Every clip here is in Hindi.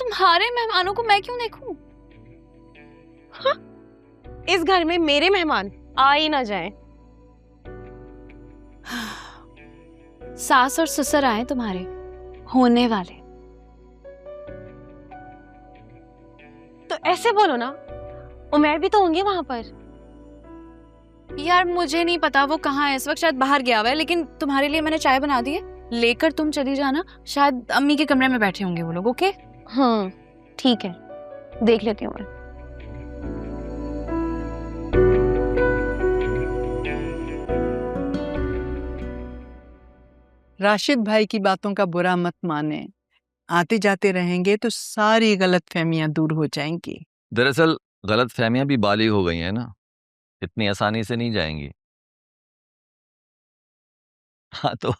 तुम्हारे मेहमानों को मैं क्यों देखूं? हाँ? इस घर में मेरे मेहमान आ ही ना जाएं। सास और ससुर आए तुम्हारे होने वाले। तो ऐसे बोलो ना, उमैर भी तो होंगे वहां पर। यार मुझे नहीं पता वो कहाँ है इस वक्त, शायद बाहर गया हुआ है, लेकिन तुम्हारे लिए मैंने चाय बना दी है, लेकर तुम चली जाना। शायद अम्मी के कमरे में बैठे होंगे वो लोग। ओके हाँ ठीक है, देख लेती हूँ मैं। राशिद भाई की बातों का बुरा मत माने, आते जाते रहेंगे तो सारी गलतफहमियां दूर हो जाएंगी। दरअसल गलतफहमियां भी बालिग हो गई हैं ना, इतनी आसानी से नहीं जाएंगी। हाँ तो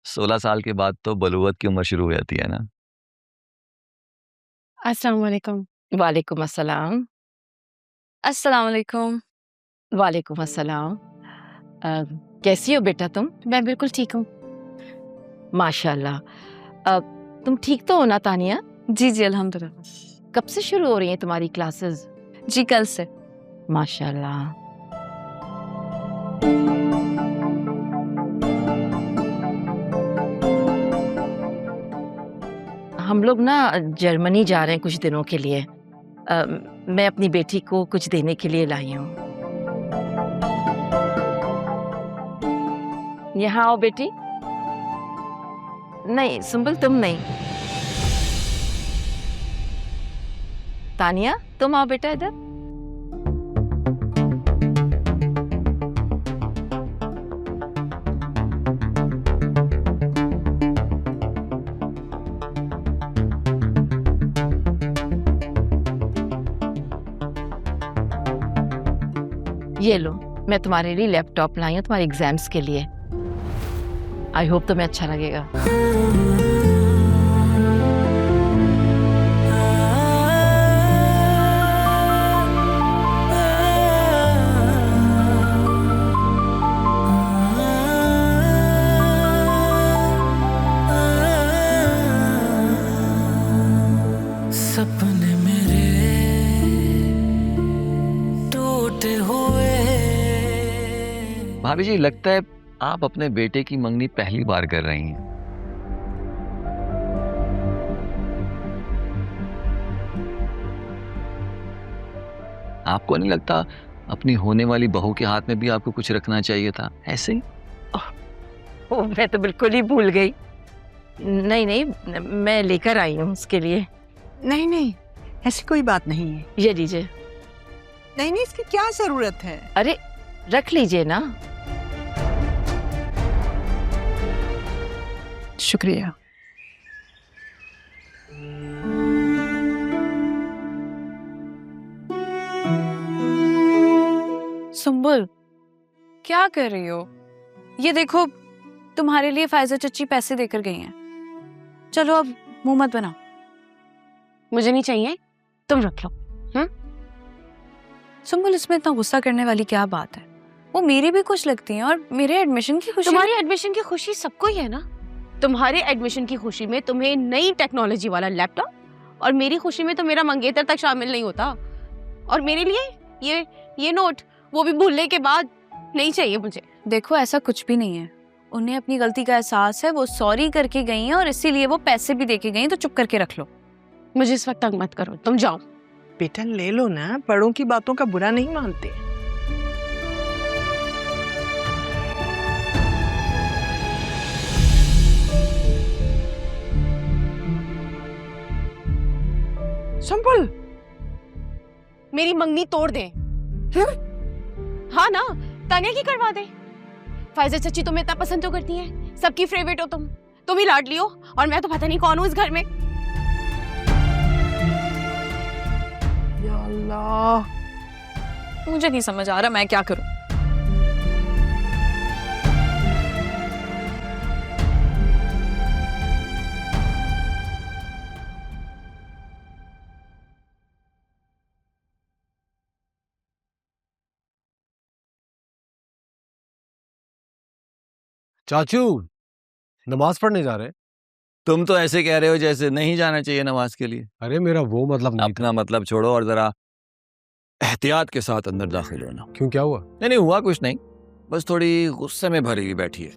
16 साल के बाद तो बलूगत की उम्र शुरू हो जाती है ना। अस्सलाम वालेकुम। वालेकुम अस्सलाम। अस्सलाम वालेकुम। वालेकुम अस्सलाम। कैसी हो बेटा तुम? मैं बिल्कुल ठीक हूँ। माशाल्लाह। तुम ठीक तो हो ना तानिया? जी जी अल्हम्दुलिल्लाह। कब से शुरू हो रही हैं तुम्हारी क्लासेस? जी कल से। माशाल्लाह। हम लोग ना जर्मनी जा रहे हैं कुछ दिनों के लिए। मैं अपनी बेटी को कुछ देने के लिए लाई हूँ। यहाँ आओ बेटी। नहीं सुंबल तुम नहीं। तानिया तुम आओ बेटा इधर। ये लो, मैं तुम्हारे लिए लैपटॉप लाई हूँ तुम्हारे एग्जाम्स के लिए। आई होप तुम्हें अच्छा लगेगा। सपने मेरे टूटे हुए। भाभी जी लगता है आप अपने बेटे की मंगनी पहली बार कर रही हैं। आपको नहीं लगता अपनी होने वाली बहू के हाथ में भी आपको कुछ रखना चाहिए था ऐसे ही? ओह, मैं तो बिल्कुल ही भूल गई। नहीं नहीं, मैं लेकर आई हूँ उसके लिए। नहीं नहीं, ऐसी कोई बात नहीं है। ये लीजिए। नहीं नहीं, इसकी क्या जरूरत है? अरे रख लीजिए ना। शुक्रिया। सुंबुल क्या कर रही हो? ये देखो तुम्हारे लिए फायजा चच्ची पैसे देकर गई हैं। चलो अब मुंह मत बनाओ। मुझे नहीं चाहिए, तुम रख लो। सुंबुल इसमें इतना गुस्सा करने वाली क्या बात है? वो मेरी भी खुश लगती हैं और मेरे एडमिशन की खुशी। तुम्हारी एडमिशन की खुशी सबको ही है ना। तुम्हारे एडमिशन की खुशी में तुम्हें नई टेक्नोलॉजी वाला लैपटॉप, और मेरी खुशी में तो मेरा मंगेतर तक शामिल नहीं होता। और मेरे लिए ये नोट, वो भी भूलने के बाद, नहीं चाहिए मुझे। देखो ऐसा कुछ भी नहीं है, उन्हें अपनी गलती का एहसास है, वो सॉरी करके गई हैं और इसीलिए वो पैसे भी देके गई हैं, तो चुप करके रख लो। मुझे इस वक्त तंग मत करो, तुम जाओ। बेटा ले लो ना, बड़ों की बातों का बुरा नहीं मानते। संभल। मेरी मंगनी तोड़ दे। हाँ ना, तानिया की करवा दे। फायजा चची तुम्हें इतना पसंद तो करती हैं, सबकी फेवरेट हो तुम ही लाडली हो, और मैं तो पता नहीं कौन हूँ इस घर में। या अल्लाह, मुझे नहीं समझ आ रहा मैं क्या करूं। चाचू नमाज पढ़ने जा रहे हैं? तुम तो ऐसे कह रहे हो जैसे नहीं जाना चाहिए नमाज के लिए। अरे मेरा वो मतलब नहीं था। अपना मतलब छोड़ो और जरा एहतियात के साथ अंदर दाखिल होना। क्यों, क्या हुआ? नहीं हुआ कुछ नहीं, बस थोड़ी गुस्से में भरी हुई बैठी है।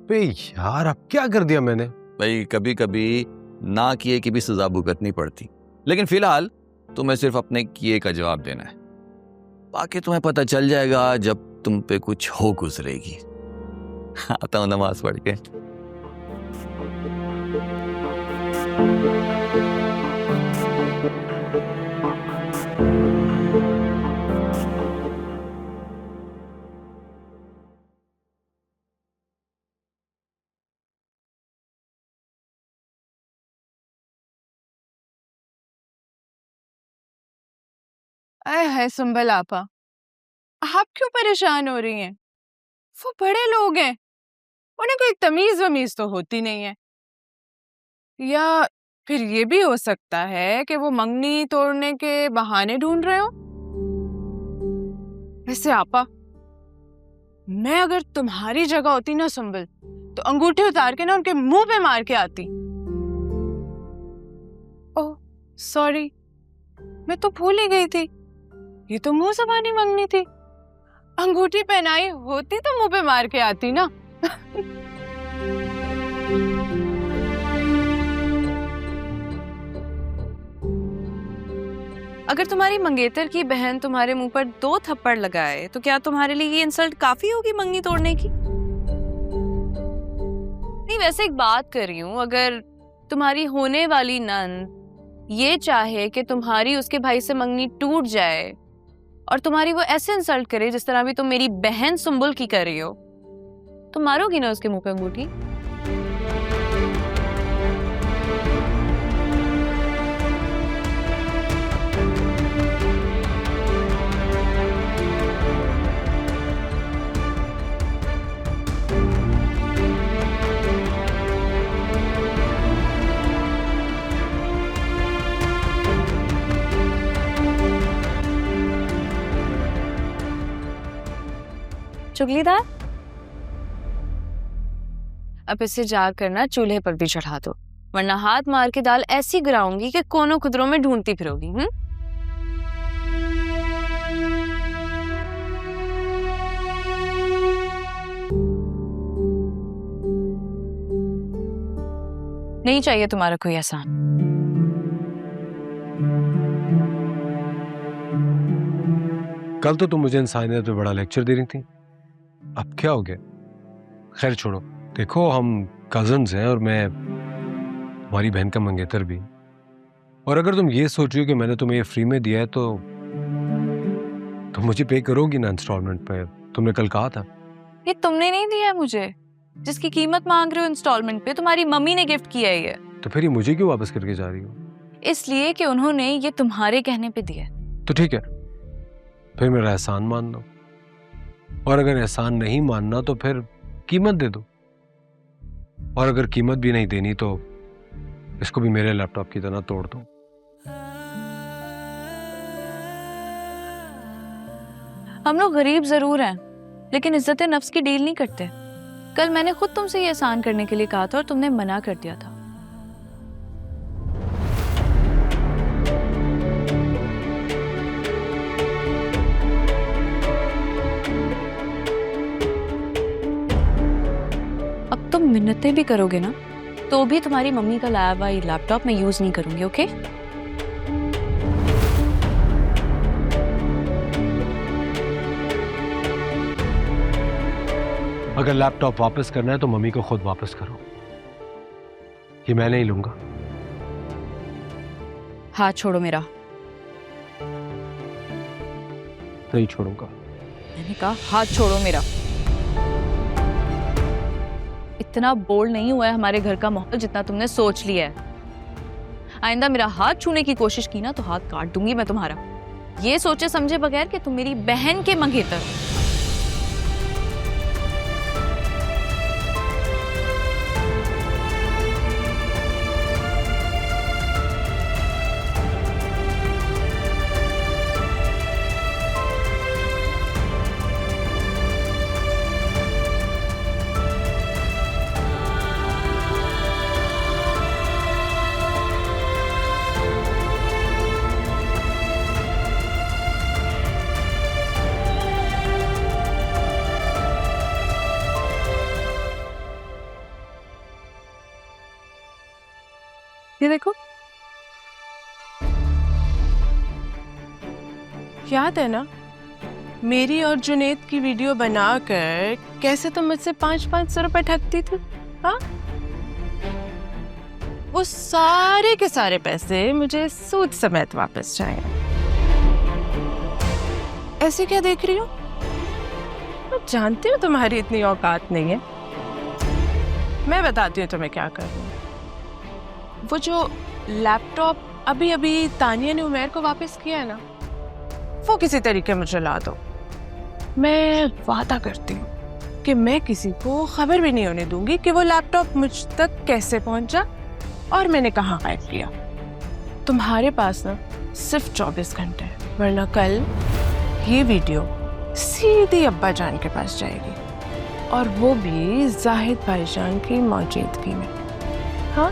बे यार, अब क्या कर दिया मैंने? भाई कभी कभी ना किए की भी सजा भुगतनी पड़ती, लेकिन फिलहाल तुम्हें सिर्फ अपने किए का जवाब देना है। बाकी तुम्हें पता चल जाएगा जब तुम पे कुछ हो गुजरेगी। आता हूँ नमाज पढ़ के। आय है सुंबल आपा, आप क्यों परेशान हो रही हैं? वो बड़े लोग हैं, उन्हें कोई तमीज वमीज तो होती नहीं है। या फिर ये भी हो सकता है कि वो मंगनी तोड़ने के बहाने ढूंढ रहे हो। वैसे आपा, मैं अगर तुम्हारी जगह होती ना सुंबल, तो अंगूठे उतार के ना उनके मुंह पे मार के आती। ओह सॉरी, मैं तो भूल ही गई थी, ये तो मुंह ज़बानी मंगनी थी। अंगूठी पहनाई होती तो मुंह पे मार के आती ना। अगर तुम्हारी मंगेतर की बहन तुम्हारे मुंह पर 2 थप्पड़ लगाए तो क्या तुम्हारे लिए ये इंसल्ट काफी होगी मंगनी तोड़ने की? नहीं, वैसे एक बात कर रही हूँ, अगर तुम्हारी होने वाली नंद ये चाहे कि तुम्हारी उसके भाई से मंगनी टूट जाए और तुम्हारी वो ऐसे इंसल्ट करे जिस तरह भी तुम मेरी बहन सुंबुल की कर रही हो, तो मारोगी ना उसके मुंह पे अंगूठी? चुगलीदार, अब इसे जाकर ना चूल्हे पर भी चढ़ा दो, वरना हाथ मार के दाल ऐसी गिराऊंगी कि कोनों खुदरों में ढूंढती फिरोगी। नहीं चाहिए तुम्हारा कोई एहसान। कल तो तुम मुझे इंसानियत पे बड़ा लेक्चर दे रही थी, अब क्या हो गया? खैर छोड़ो, देखो हम कजन्स हैं और मैं तुम्हारी बहन का मंगेतर भी, और अगर तुम ये सोच रही हो कि मैंने तुम्हें ये फ्री में दिया है तो तुम मुझे पे करोगी ना इंस्टॉलमेंट पे, तुमने कल कहा था। ये तुमने नहीं दिया है मुझे, जिसकी कीमत मांग रहे हो इंस्टॉलमेंट पे तुम्हारी मम्मी ने गिफ्ट किया है ये। तो फिर ये मुझे क्यों वापस करके जा रही हो? इसलिए कि उन्होंने ये तुम्हारे कहने पे दिया। तो ठीक है, फिर मेरा एहसान मान लो, और अगर एहसान नहीं मानना तो फिर कीमत दे दो, और अगर कीमत भी नहीं देनी तो इसको भी मेरे लैपटॉप की तरह तोड़ दो। हम लोग गरीब जरूर हैं, लेकिन इज्जत नफ्स की डील नहीं करते। कल मैंने खुद तुमसे ये एहसान करने के लिए कहा था और तुमने मना कर दिया था। अब तुम मिन्नतें भी करोगे ना, तो भी तुम्हारी मम्मी का लाया हुआ ये लैपटॉप मैं यूज नहीं करूंगी, ओके? अगर लैपटॉप वापस करना है तो मम्मी को खुद वापस करो, ये मैं नहीं लूंगा। हाथ छोड़ो मेरा। नहीं छोड़ूंगा। मैंने कहा हाथ छोड़ो मेरा। इतना बोल्ड नहीं हुआ है हमारे घर का माहौल जितना तुमने सोच लिया है। आइंदा मेरा हाथ छूने की कोशिश की ना तो हाथ काट दूंगी मैं तुम्हारा, ये सोचे समझे बगैर कि तुम मेरी बहन के मंगेतर हो। ये देखो, याद है ना मेरी और जुनेद की वीडियो बनाकर कैसे तुम मुझसे 500-500 रुपए ठगती थी? हाँ, वो सारे के सारे पैसे मुझे सूद समेत वापस चाहिए। ऐसे क्या देख रही हो? मैं जानती हूँ तुम्हारी इतनी औकात नहीं है। मैं बताती हूँ तुम्हें क्या करना है। वो जो लैपटॉप अभी अभी तानिया ने उमैर को वापस किया है ना, वो किसी तरीके मुझे ला दो। मैं वादा करती हूँ कि मैं किसी को खबर भी नहीं होने दूंगी कि वो लैपटॉप मुझ तक कैसे पहुंचा और मैंने कहाँ गायब किया। तुम्हारे पास ना सिर्फ 24 घंटे है, वरना कल ये वीडियो सीधी अब्बा जान के पास जाएगी, और वो भी जाहिद भाईजान की मौजूदगी में। हाँ,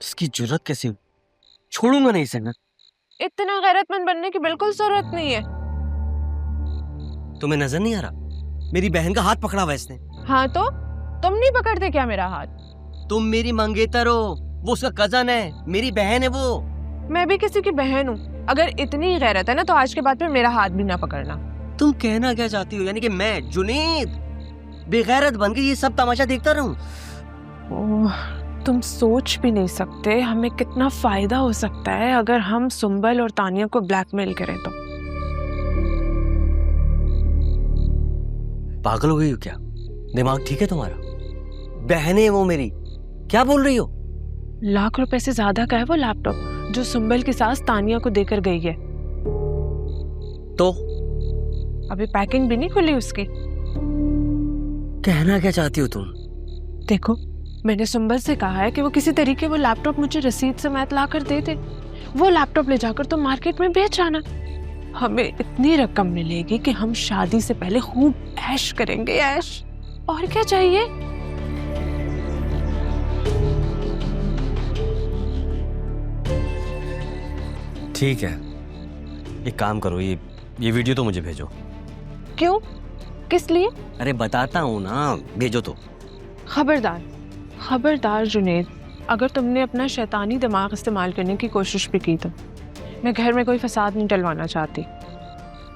इसकी जुर्रत कैसी हुई? छोड़ूंगा नहीं इसे। इतना गैरतमंद बनने की बिल्कुल जरूरत नहीं है। तुम्हें नजर नहीं आ रहा मेरी बहन का हाथ पकड़ा हुआ इसने? हाँ तो तुम नहीं पकड़ते क्या मेरा हाथ? तुम मेरी मंगेतर हो, वो उसका कजन है, मेरी बहन है वो। मैं भी किसी की बहन हूँ। अगर इतनी गैरत है ना तो आज के बाद फिर मेरा हाथ भी ना पकड़ना। तुम कहना क्या चाहती हो? यानी कि मैं जुनेद बेगैरत बन के ये सब तमाशा देखता रहूं? तुम सोच भी नहीं सकते हमें कितना फायदा हो सकता है अगर हम सुंबल और तानिया को ब्लैकमेल करें तो। पागल हो गई हो क्या? दिमाग ठीक है तुम्हारा? बहन है वो मेरी, क्या बोल रही हो? लाख रुपए से ज्यादा का है वो लैपटॉप जो सुंबल की सास तानिया को देकर गई है। तो अभी पैकिंग भी नहीं खुली उसकी। कहना क्या चाहती हो तुम? देखो, मैंने सुंबल से कहा है कि वो किसी तरीके वो लैपटॉप मुझे रसीद समेत ला कर दे दे। वो लैपटॉप ले जाकर तो मार्केट में बेच आना। हमें इतनी रकम मिलेगी कि हम शादी से पहले खूब ऐश करेंगे, ऐश। और क्या चाहिए? ठीक है, एक काम करो, ये वीडियो तो मुझे भेजो। क्यों? किस लिए? अरे बताता हूँ ना, भेजो तो। खबरदार, खबरदार जुनेद, अगर तुमने अपना शैतानी दिमाग इस्तेमाल करने की कोशिश भी की तो मैं घर में कोई फसाद नहीं डलवाना चाहती।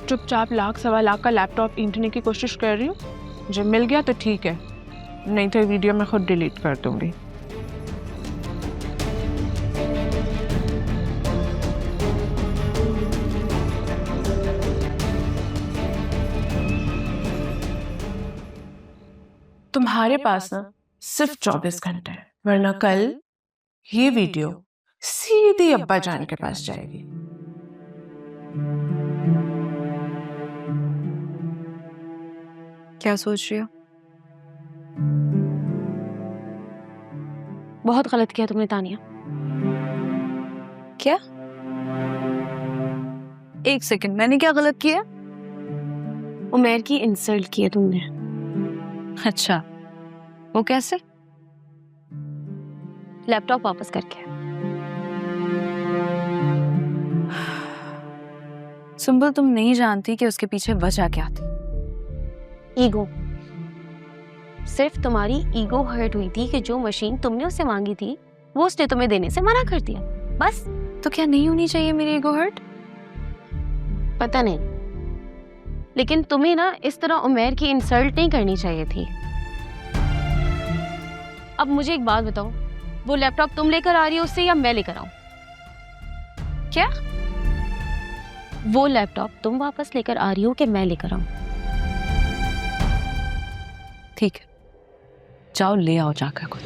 चुपचाप 1,00,000-1.25 का लैपटॉप ईंटने की कोशिश कर रही हूँ। जब मिल गया तो ठीक है, नहीं तो वीडियो मैं खुद डिलीट कर दूंगी। तुम्हारे पास ना सिर्फ 24 घंटे है, वरना कल ये वीडियो सीधी अब्बा जान के पास जाएगी। क्या सोच रही हो? बहुत गलत किया तुमने तानिया। क्या? एक सेकंड, मैंने क्या गलत किया? उमैर की इंसल्ट की है तुमने। अच्छा, वो कैसे? लैपटॉप वापस करके। सुंबल, तुम नहीं जानती कि उसके पीछे वजह क्या थी। ईगो। सिर्फ तुम्हारी ईगो हर्ट हुई थी कि जो मशीन तुमने उससे मांगी थी वो उसने तुम्हें देने से मना कर दिया, बस। तो क्या नहीं होनी चाहिए मेरी ईगो हर्ट? पता नहीं, लेकिन तुम्हें ना इस तरह उमैर की इंसल्ट नहीं करनी चाहिए थी। अब मुझे एक बात बताओ, वो लैपटॉप तुम लेकर आ रही हो उससे या मैं लेकर आऊं? क्या? वो लैपटॉप तुम वापस लेकर आ रही हो कि मैं लेकर आऊं? ठीक है, जाओ ले आओ जाकर खुद।